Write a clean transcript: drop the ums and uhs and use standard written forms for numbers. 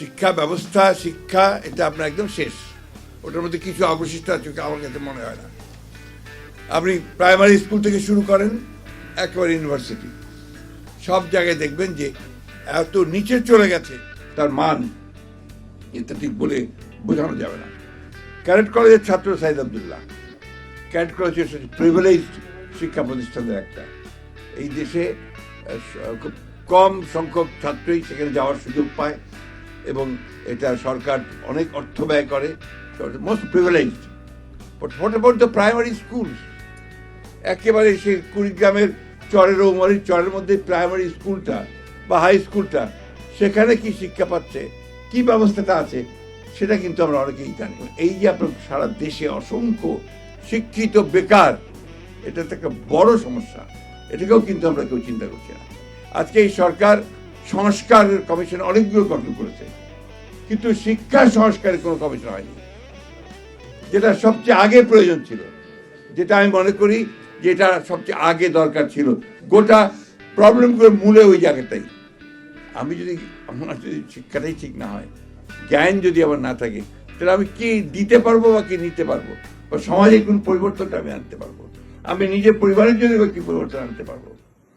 শিক্ষা ব্যবস্থা শিক্ষা এটা আপনার একদম শেষ, ওটার মধ্যে কিছু অবশিষ্ট আছে আমার কাছে মনে হয় না। আপনি প্রাইমারি স্কুল থেকে শুরু করেন একেবারে ইউনিভার্সিটি, সব জায়গায় দেখবেন যে এত নিচে চলে গেছে তার মান, এটা ঠিক বলে বোঝানো যাবে না। ক্যাডেট কলেজের ছাত্র Sayed Abdullah, cadet college privileged শিক্ষা প্রতিষ্ঠানের একটা। এই দেশে খুব কম সংখ্যক ছাত্রই সেখানে যাওয়ার সুযোগ পায় এবং এটা সরকার অনেক অর্থ ব্যয় করে, most privileged. What about the primary school? একেবারে সে কুড়িগ্রামের চরের ঔমারির চরের মধ্যে প্রাইমারি স্কুলটা বা হাই স্কুলটা, সেখানে কি শিক্ষা পাচ্ছে, কি ব্যবস্থাটা আছে, সেটা কিন্তু আমরা অনেকেই জানি। এই যে আপনার সারা দেশে অসংখ্য শিক্ষিত বেকার, এটা তো একটা বড় সমস্যা, এটাকেও কিন্তু আমরা কেউ চিন্তা করছি না। আজকে এই সরকার সংস্কারের কমিশন অনেকগুলো গঠন করেছে, কিন্তু শিক্ষা সংস্কারের কোনো কমিশন হয়নি, যেটা সবচেয়ে আগে প্রয়োজন ছিল, যেটা আমি মনে করি যেটা সবচেয়ে আগে দরকার ছিল। গোটা প্রবলেমগুলোর মূলে ওই জায়গাটাই। আমার যদি শিক্ষাটাই ঠিক না হয়, জ্ঞান যদি আমার না থাকে, তাহলে আমি কি দিতে পারবো বা কি নিতে পারবো, বা সমাজে কোন পরিবর্তনটা আমি আনতে পারবো, আমি নিজের পরিবারের জন্য কি পরিবর্তন আনতে পারবো।